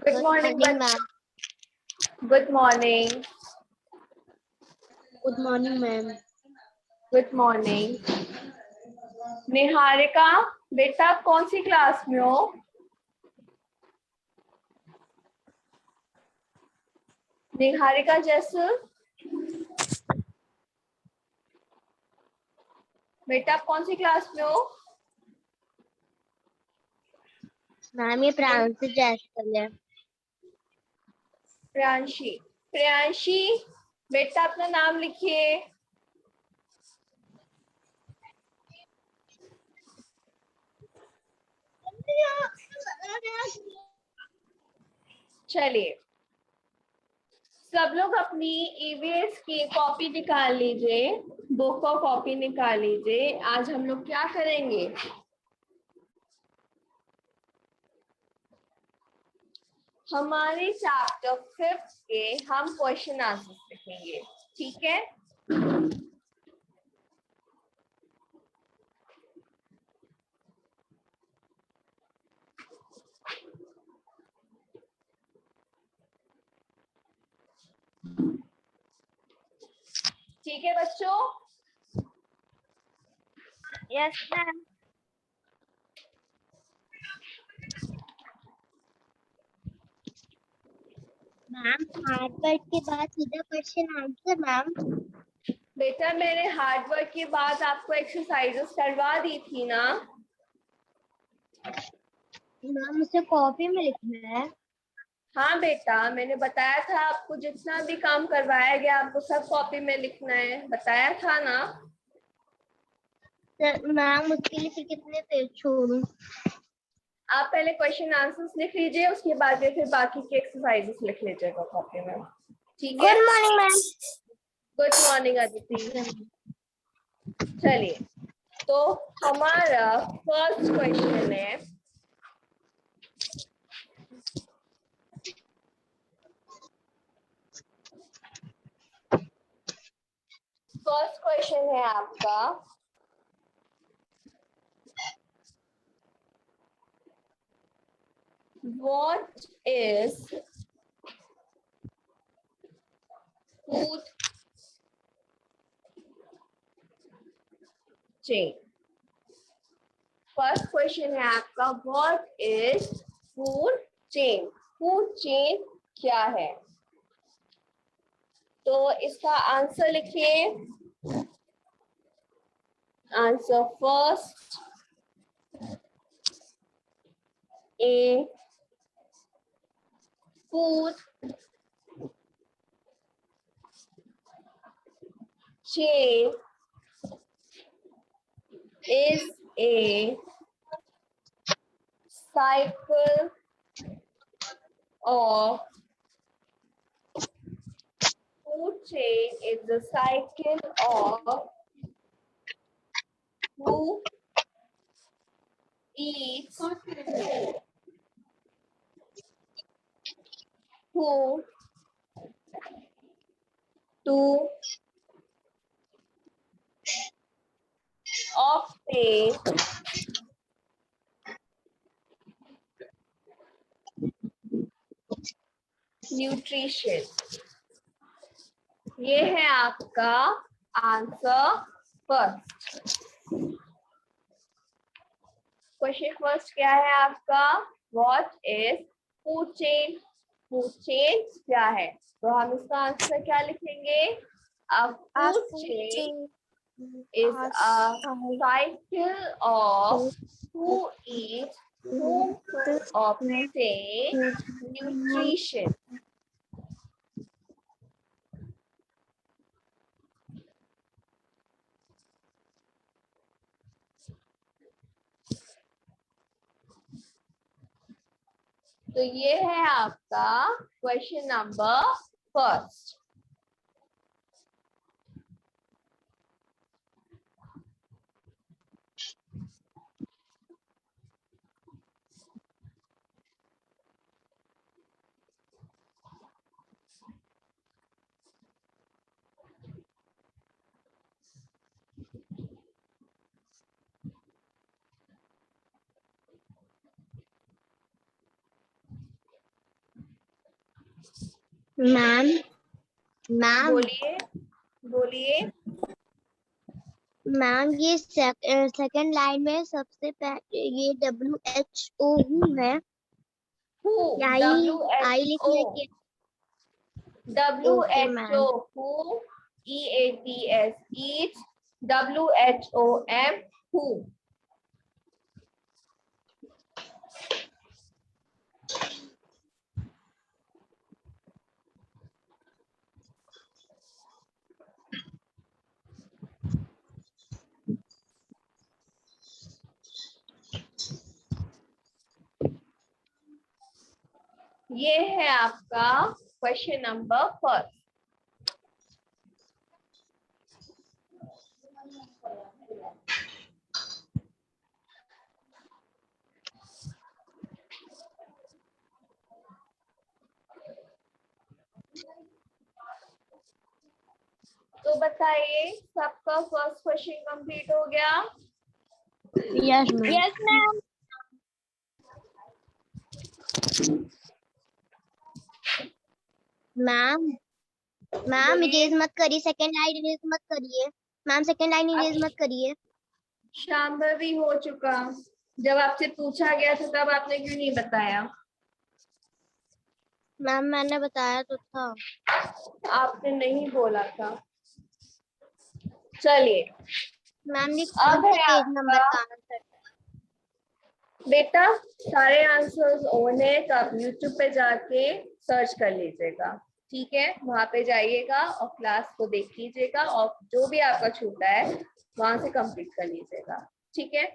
Good morning, ma'am. good morning. Good morning, ma'am. Good morning. Niharika, बेटा आप कौन सी class में हो? निहारिका जैसे बेटा आप कौन सी क्लास में हो? मैम ये प्रांशु जैसवाल है। प्रियांशी। प्रियांशी, बेटा अपना नाम लिखिए। चलिए, सब लोग अपनी ईवीएस की कॉपी निकाल लीजिए, बुक और कॉपी निकाल लीजिए। आज हम लोग क्या करेंगे? हमारे चैप्टर 5 के हम क्वेश्चन आंसर लिखेंगे, ठीक है? ठीक है बच्चों? Yes ma'am. Ma'am hard work के बाद सीधा क्वेश्चन आंसर मैम। बेटा मैंने हार्ड वर्क के बाद आपको एक्सरसाइजेस करवा दी थी ना? मैम उसे कॉपी में लिखना है। हाँ बेटा, मैंने बताया था आपको, जितना भी काम करवाया गया आपको सब कॉपी में लिखना है, बताया था ना? मैम उसके लिए फिर कितने पेज छोड़ूं? आप पहले क्वेश्चन आंसर्स लिख लीजिए, उसके बाद फिर बाकी के एक्सरसाइजेस लिख लीजिएगा कॉपी में, ठीक है? Good morning ma'am. Good morning Aditi. चलिए, तो हमारा फर्स्ट क्वेश्चन है, फर्स्ट क्वेश्चन है आपका, what is food chain? First question है आपका, what is food chain? Food chain क्या है? तो इसका आंसर लिखिए। Answer first, A food chain is a cycle of food chain is a cycle of who eats, who to obtain nutrition. ये है आपका आंसर फर्स्ट। क्वेश्चन फर्स्ट क्या है आपका? What is food chain? Food chain क्या है? तो हम इसका आंसर क्या लिखेंगे? अ food chain is a cycle of who eats, who to obtain nutrition. तो ये है आपका question number first. Ma'am ma'am बोलिए बोलिए। मैम ये सेकंड लाइन में सबसे पहले ये WHO है, who, I W H I O, लिखने के। Okay WHO, ma'am. who, EATS, each, WHOM, who। ये है आपका क्वेश्चन नंबर फर्स्ट। तो बताइए, सबका फर्स्ट क्वेश्चन कंप्लीट हो गया? Yes ma'am. Yes ma'am. Ma'am ma'am बोलिए। इरेज मत करिए, सेकंड लाइन इरेज मत करिए मैम, सेकंड लाइन इरेज अब मत करिए। शाम भर भी हो चुका, जब आपसे पूछा गया था तब आपने क्यों नहीं बताया? मैम मैंने बताया तो था। आपने नहीं बोला था। चलिए, मैम ये कौन अब से है पेज नंबर आपका का आंसर? बेटा, सारे आंसर्स ऑन है तो आप YouTube पे जाके सर्च कर लीजिएगा। ठीक है, वहां पे जाइएगा और क्लास को देख लीजिएगा और जो भी आपका छूटा है वहां से कंप्लीट कर लीजिएगा। ठीक है,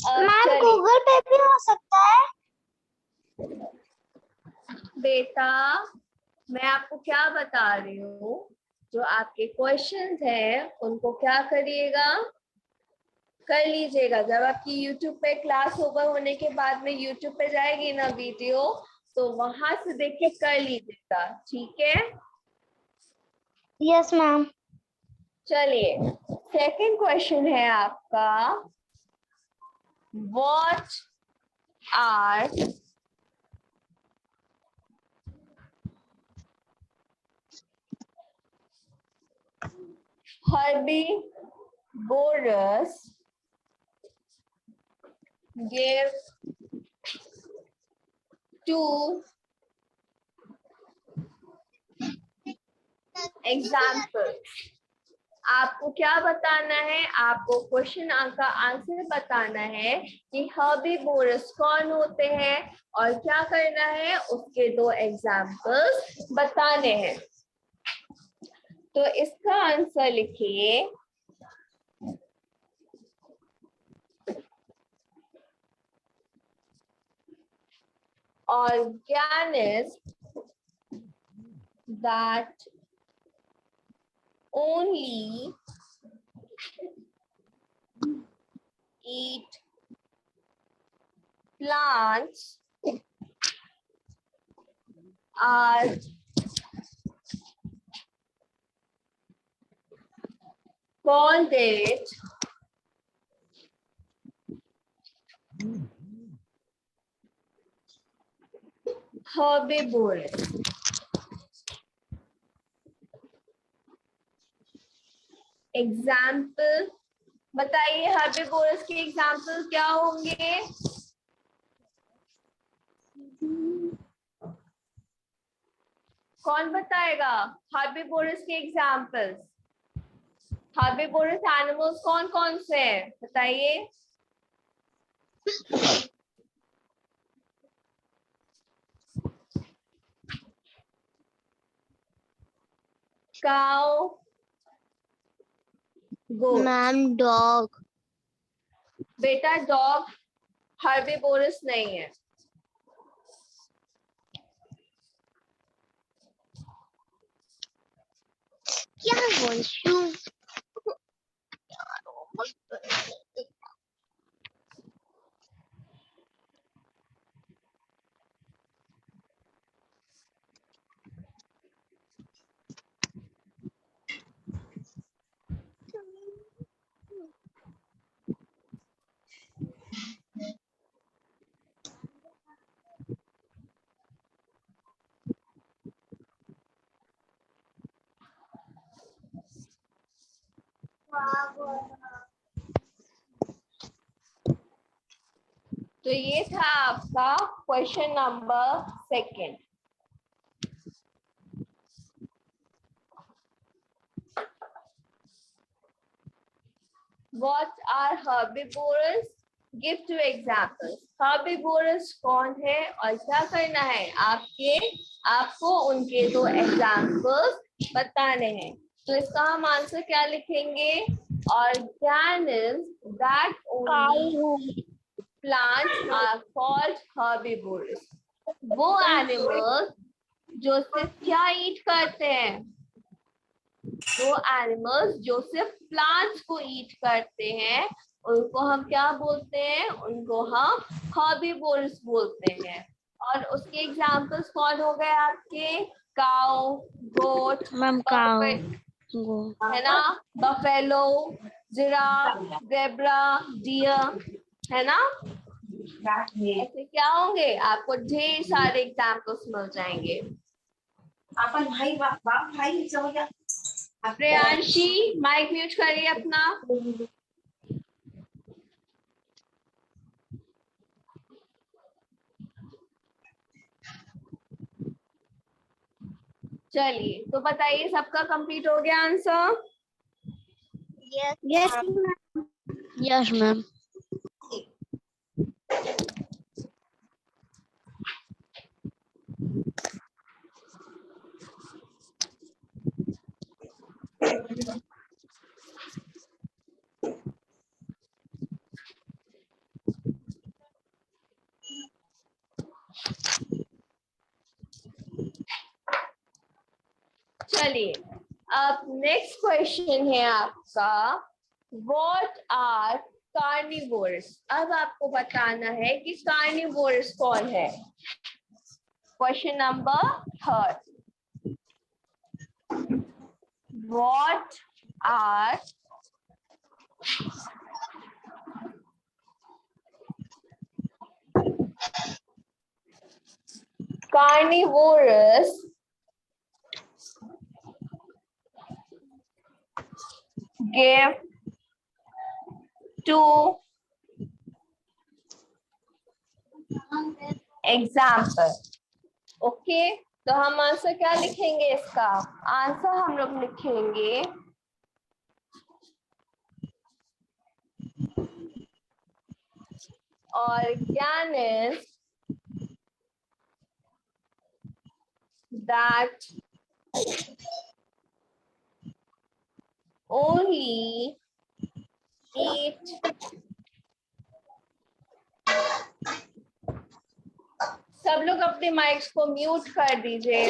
अब मैम चलिए गूगल पे भी हो सकता है? बेटा, मैं आपको क्या बता रही हूँ, जो आपके क्वेश्चंस हैं उनको क्या करिएगा, कर लीजिएगा। जब आपकी YouTube पे क्लास ओवर होने के बाद में YouTube पे जाएगी ना वीडियो, तो वहां से देख के कर लीजिएगा। ठीक है, यस मैम। चलिए सेकंड क्वेश्चन है आपका, what are herbivorous give two examples। आपको क्या बताना है, आपको क्वेश्चन का आंसर बताना है कि हर्बीवोरस कौन होते हैं और क्या करना है, उसके दो एग्जाम्पल्स बताने हैं। तो इसका आंसर लिखिए, organisms that only eat plants are called it herbivorous। Example बताइए, हर्बिवोरस के एग्जाम्पल क्या होंगे? कौन बताएगा हर्बिवोरस के एग्जाम्पल्स? हर्बिवोरस एनिमल्स कौन कौन से हैं बताइए? Cow, goat. Ma'am dog. बेटा डॉग हर्बिवोरस नहीं है। क्या वंशु? तो ये था आपका question number 2. What are herbivores? Give 2 examples. Herbivores कौन है और क्या करना है आपको उनके 2 एग्जाम्पल्स बताने हैं. तो इसका हम आंसर क्या लिखेंगे? Organisms that only plants are called herbivores. वो एनिमल्स जो सिर्फ क्या ईट करते हैं? वो एनिमल्स जो सिर्फ प्लांट्स को ईट करते हैं उनको हम क्या बोलते हैं? उनको हम हर्बीवोर्स बोलते हैं. और उसके एग्जांपल्स कौन हो गए आपके? काउ, गोट, है ना, बफेलो, जिराफ, जेब्रा, डियर, है ना. ऐसे क्या होंगे? आपको ढेर सारे एग्जांपल्स मिल जाएंगे. अपन भाई बाप भाई समझ गया. प्रियांशी माइक म्यूट करिए अपना. चलिए तो बताइए, सबका कंप्लीट हो गया आंसर? Yes ma'am. चलिए अब नेक्स्ट क्वेश्चन है आपका, व्हाट आर कार्निवोर्स. अब आपको बताना है कि कार्निवोर्स कौन है. Question number 3. What are carnivorous give 2 example. Okay, तो हम आंसर क्या लिखेंगे? इसका आंसर हम लोग लिखेंगे organisms that only eat सब लोग अपने माइक्स को म्यूट कर दीजिए.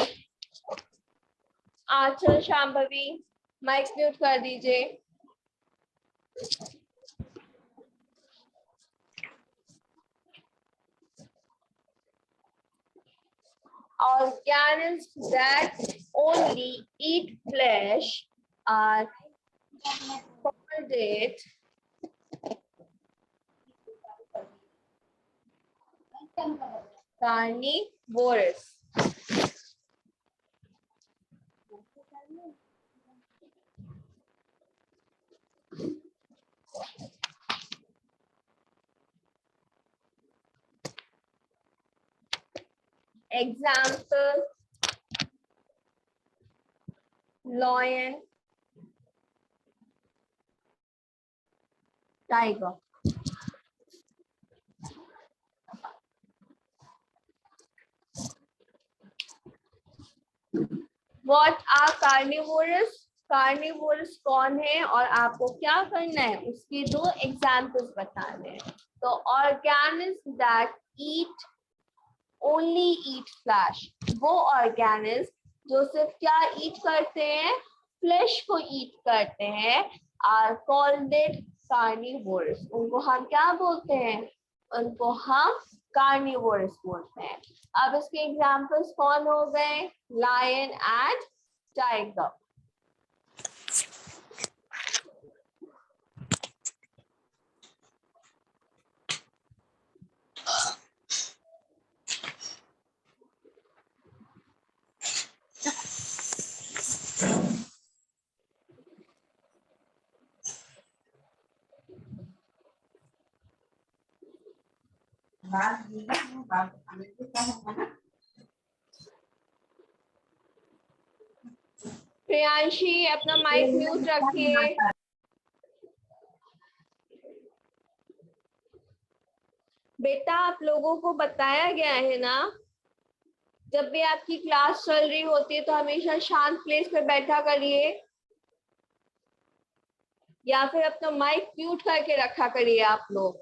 आंचल, शांभवी माइक म्यूट कर दीजिए. Organisms that only eat flesh are called it carnivorous. Example: lion, tiger. What are carnivorous? Carnivorous कौन है और आपको क्या करना है? उसके 2 एग्जाम्पल्स बताने हैं. तो organism that eat only eat flash, वो ऑर्गेनिज्म जो सिर्फ क्या ईट करते हैं? फ्लैश को ईट करते हैं, आर कॉल्ड इट कार्निवोरस. उनको हम क्या बोलते हैं? उनको हम कार्निवोरस बोलते हैं. अब इसके एग्जाम्पल्स कौन हो गए? Lion and tiger. बात दीजिए, बात आने से क्या होगा ना। प्रियांशी अपना माइक म्यूट रखिए। बेटा आप लोगों को बताया गया है ना, जब भी आपकी क्लास चल रही होती है तो हमेशा शांत प्लेस पे बैठा करिए, या फिर अपना माइक म्यूट करके रखा करिए आप लोग।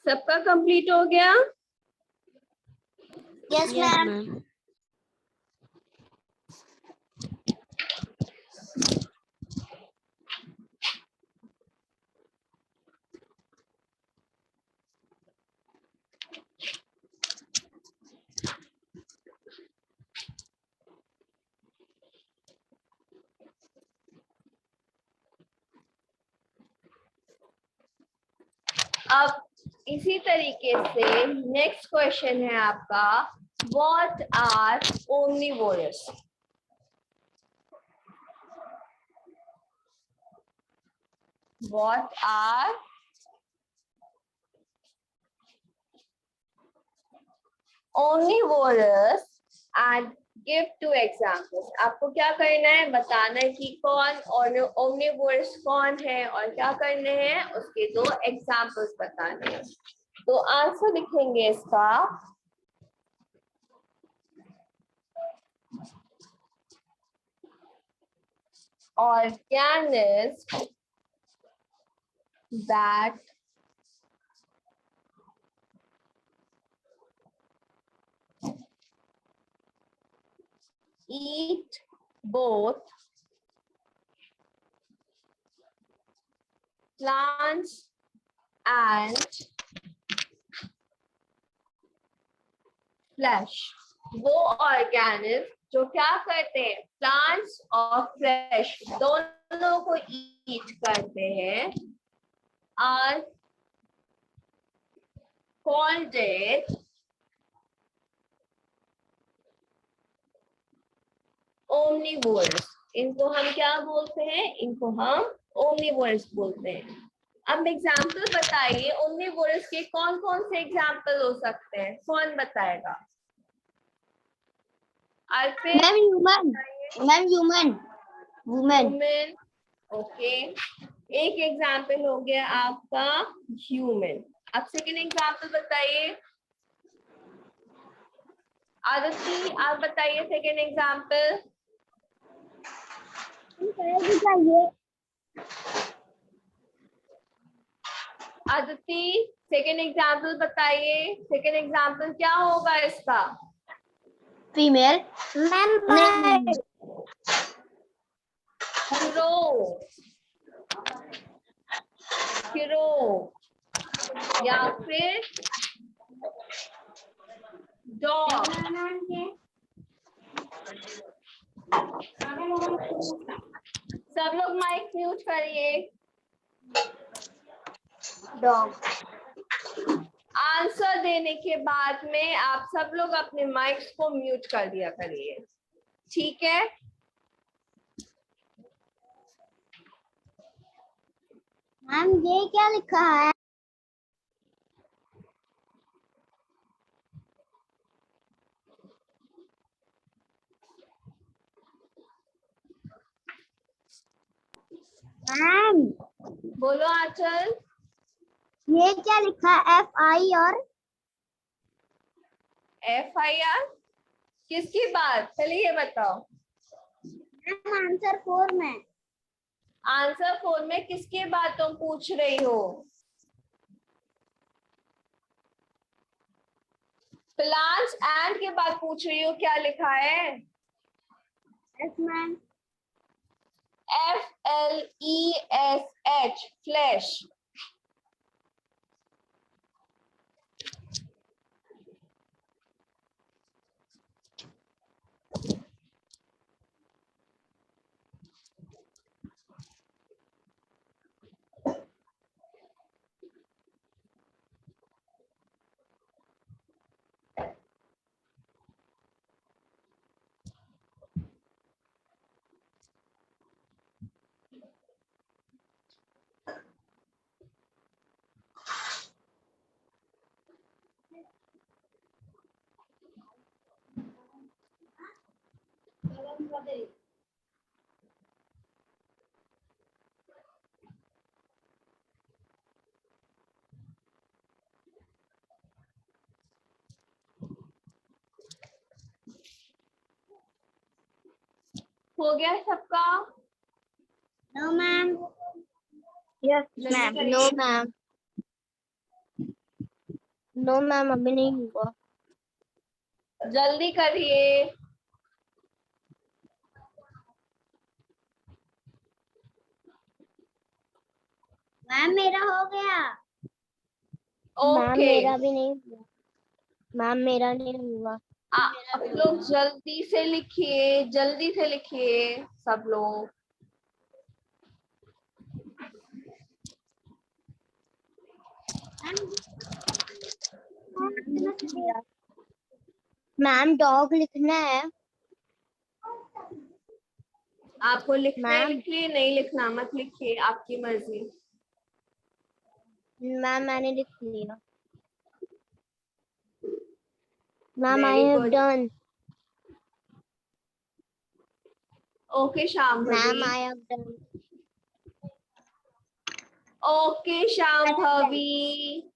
सबका कंप्लीट हो गया? Yes ma'am. अब इसी तरीके से नेक्स्ट क्वेश्चन है आपका, what are omnivorous? What are omnivorous and give two examples. आपको क्या करना है, बताना है कि कौन और omnivorous कौन है और क्या करने हैं, उसके दो एग्जाम्पल्स बताने हैं। तो आंसर लिखेंगे इसका, organisms that eat both plants and flesh। वो ऑर्गेनिज्म जो क्या करते हैं, प्लांट्स और फ्लैश दोनों को ईट करते हैं, आर कॉल्ड इट ओमनिवोरस। इनको हम क्या बोलते हैं, इनको हम ओमनिवोरस बोलते हैं। अब एग्जाम्पल बताइए, ओमनिवोरस के कौन कौन से एग्जाम्पल हो सकते हैं, कौन बताएगा? Arpit? Ma'am human. Ma'am human. Women. Human, okay, एक एग्जाम्पल हो गया आपका ह्यूमन। अब सेकेंड एग्जाम्पल बताइए। आदिति आप बताइए second example. Aditi second example बताइए, सेकेंड एग्जाम्पल क्या होगा इसका? फीमेल। मैम हीरो या फिर डॉग। सब लोग माइक म्यूट करिए। डॉग। आंसर देने के बाद में आप सब लोग अपने माइक्स को म्यूट कर दिया करिए, ठीक है? मैम ये क्या लिखा है? मैम बोलो आंचल। ये क्या लिखा है? FI और FIR किसकी बात, पहले ये बताओ। आंसर 4 में। आंसर 4 में किसकी बात तुम पूछ रही हो? प्लांट्स एंड के बाद पूछ रही हो क्या लिखा है? Yes ma'am. FLESH flesh. हो गया सबका? No ma'am. Yes ma'am. जल्दी नो करिए। मैम। नो मैम अभी नहीं हुआ। जल्दी करिए। मैम मेरा हो गया। Ma'am okay. मेरा भी नहीं हुआ। मैम मेरा नहीं हुआ। आप लोग जल्दी से लिखिए, जल्दी से लिखिए सब लोग। मैम डॉग लिखना है। आपको लिखना है मैम लिखिए, नहीं लिखना मत लिखिए, आपकी मर्जी। मैम मैंने लिख लिया। Ma'am I very have good. Done. Okay Shambhavi. Ma'am I have done. Okay Shambhavi.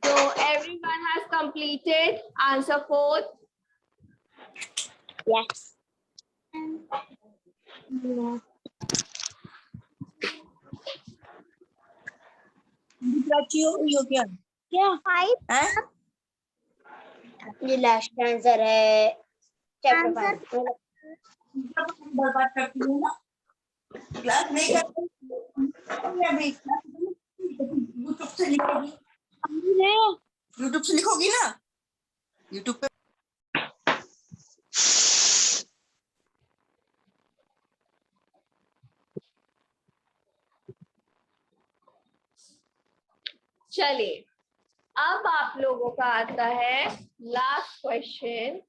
So everyone has completed answer 4. Yes. हो गया क्या 5? है? ये लास्ट आंसर है चैप्टर 5। बर्बाद करती हूँ ना क्लास नहीं करती अभी यूट्यूब से लिखोगी। यूट्यूब से लिखोगी ना यूट्यूब पे। चलिए अब आप लोगों का आता है last question.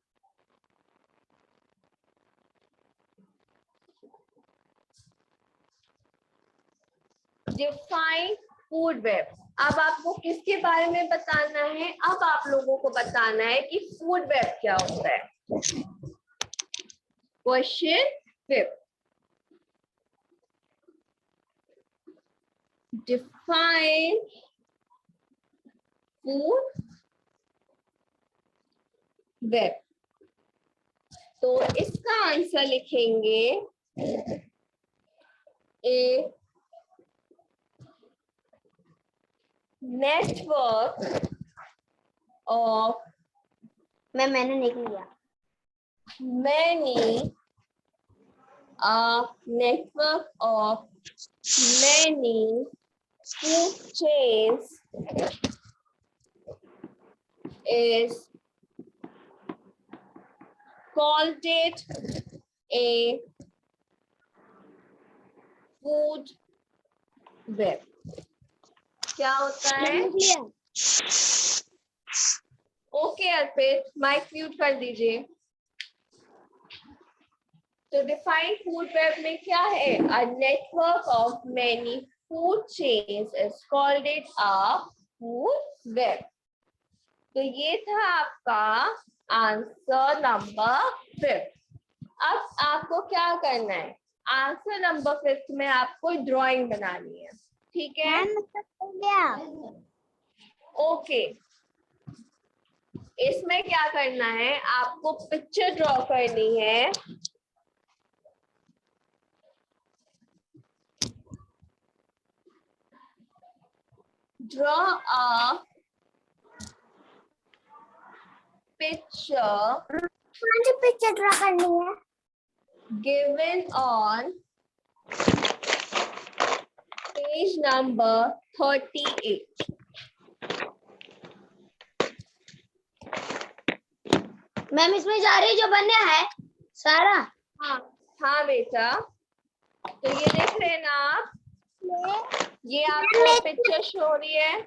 Define food web. अब आपको किसके बारे में बताना है? अब आप लोगों को बताना है कि फूड वेब क्या होता है। Question web. Define food web. तो इसका आंसर लिखेंगे ए नेटवर्क ऑफ मैंने लिख लिया। many network of many food chains is called it a food web. क्या होता है? ओके अर्पित माइक म्यूट कर दीजिए। तो डिफाइंड फूड वेब में क्या है? A network of many food chains is called it a food web. तो ये था आपका आंसर नंबर 5। अब आपको क्या करना है? आंसर नंबर 5 में आपको ड्राइंग बनानी है, ठीक है? ओके। इसमें क्या करना है? आपको पिक्चर ड्रॉ करनी है। draw a picture कौन सी पिक्चर ड्रा करनी है? given on page number 38. Ma'am इसमें जा रही जो बनने है सारा। हाँ हाँ बेटा, तो ये देख रहे हैं ना आप, ये आपको पिक्चर शो हो रही है,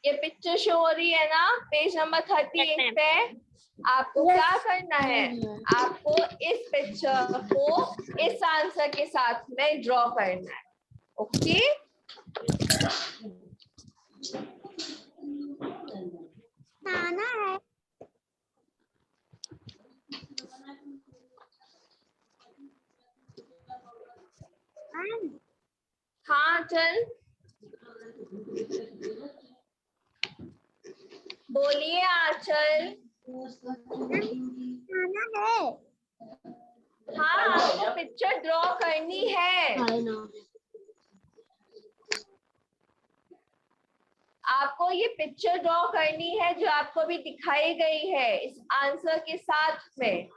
ये पिक्चर शो हो रही है ना पेज नंबर 38 पे। आपको क्या करना है, आपको इस पिक्चर को इस आंसर के साथ में ड्रॉ करना है। ओके, खाना है। हाँ चल बोलिए आंचल। खाना है। हाँ आपको पिक्चर ड्रॉ करनी है, आपको ये पिक्चर ड्रॉ करनी है जो आपको भी दिखाई गई है इस आंसर के साथ में।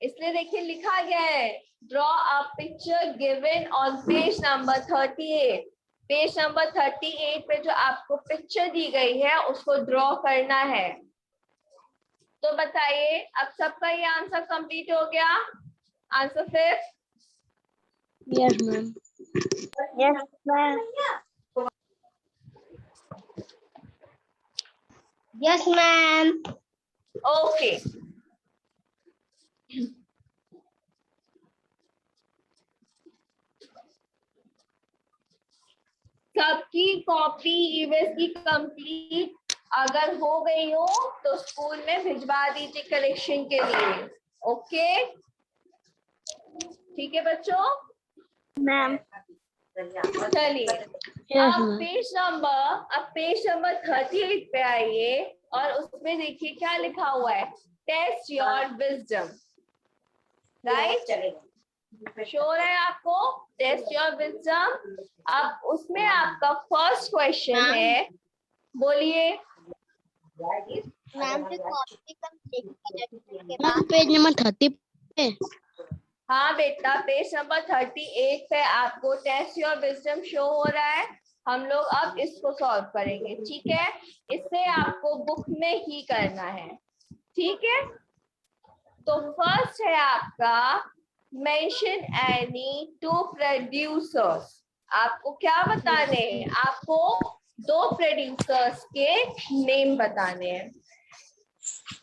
इसलिए देखिए लिखा गया है draw a picture given on page number 38। Page number 38 पे जो आपको पिक्चर दी गई है उसको ड्रॉ करना है। तो बताइए अब सबका ये आंसर कंप्लीट हो गया? आंसर फिर yes ma'am. Yes ma'am. Yes ma'am. Okay. सबकी कॉपी ईवीएस की कंप्लीट अगर हो गई हो तो स्कूल में भिजवा दीजिए करेक्शन के लिए। ओके ठीक है बच्चों? मैम चलिए अब पेज नंबर 38 पे आइए और उसमें देखिए क्या लिखा हुआ है, test your wisdom. Right, sure है आपको? Test your wisdom. अब उसमें आपका फर्स्ट क्वेश्चन है, बोलिए। मैम की कॉपी के बाद पेज नंबर 30 पे। हाँ बेटा, पेज नंबर 38 पे आपको टेस्ट योर विजडम शो हो रहा है। हम लोग अब इसको सॉल्व करेंगे, ठीक है? इससे आपको बुक में ही करना है, ठीक है? तो फर्स्ट है आपका मेंशन एनी टू प्रोड्यूसर्स। आपको क्या बताने हैं? आपको दो प्रोड्यूसर्स के नेम बताने हैं।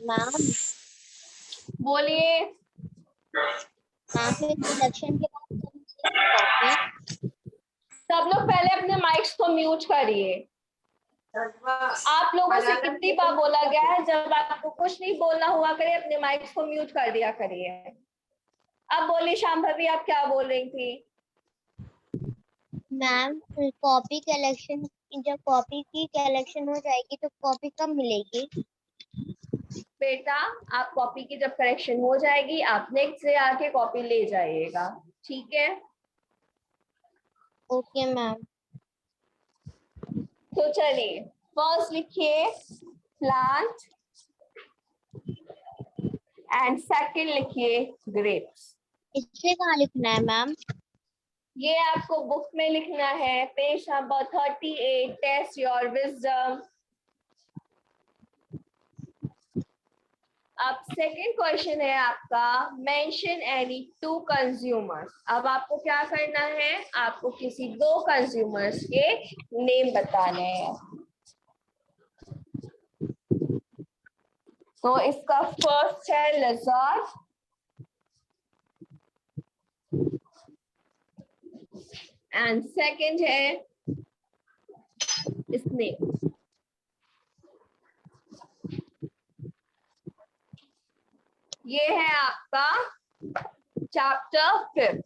मैम बोलिए। सिलेक्शन के बाद कॉपी। सब लोग पहले अपने माइक्स को म्यूट करिए। आप लोगों से कितनी बार बोला गया है जब आपको कुछ नहीं बोलना हुआ करे अपने माइक्स को म्यूट कर दिया करिए। अब बोलिए शांभवी, आप क्या बोल रही थी? मैम कॉपी कलेक्शन, जब कॉपी की कलेक्शन हो जाएगी तो कॉपी कब मिलेगी? बेटा आप कॉपी की जब करेक्शन हो जाएगी आप नेक्स्ट से आके कॉपी ले जाइएगा, ठीक है? Okay ma'am. तो चलिए फर्स्ट लिखिए प्लांट एंड सेकंड लिखिए ग्रेप्स। इससे कहाँ लिखना है मैम? ये आपको बुक में लिखना है, page number 38, test your wisdom. अब सेकंड क्वेश्चन है आपका मेंशन एनी टू कंज्यूमर्स। अब आपको क्या करना है, आपको किसी दो कंज्यूमर्स के नेम बताने हैं। तो इसका फर्स्ट है लजार्ड एंड सेकंड है स्नेक। ये है आपका चैप्टर 5।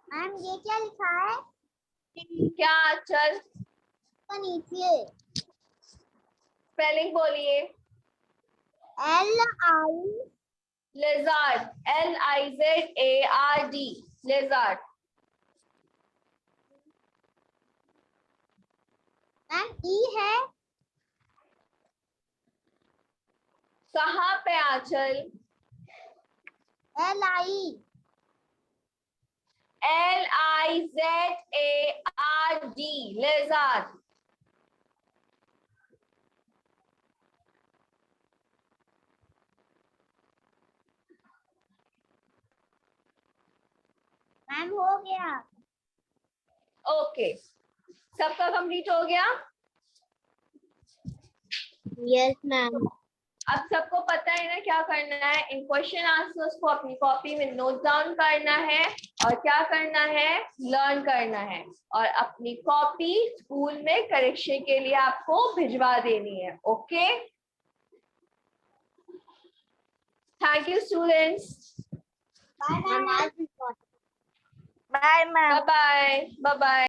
मैम ये क्या लिखा है? क्या चल नीचे स्पेलिंग बोलिए। LI lizard, LIZARD, lizard. E है। कहाँ पे Anchal? LI। LIZARD, lizard. Ma'am हो गया। ओके, सबका कंप्लीट हो गया? Yes ma'am. अब सबको पता है ना क्या करना है? इन क्वेश्चन आंसर्स को अपनी कॉपी में नोट डाउन करना है और क्या करना है? लर्न करना है और अपनी कॉपी स्कूल में करेक्शन के लिए आपको भिजवा देनी है। Okay, thank you students. Bye ma'am. Bye bye bye bye.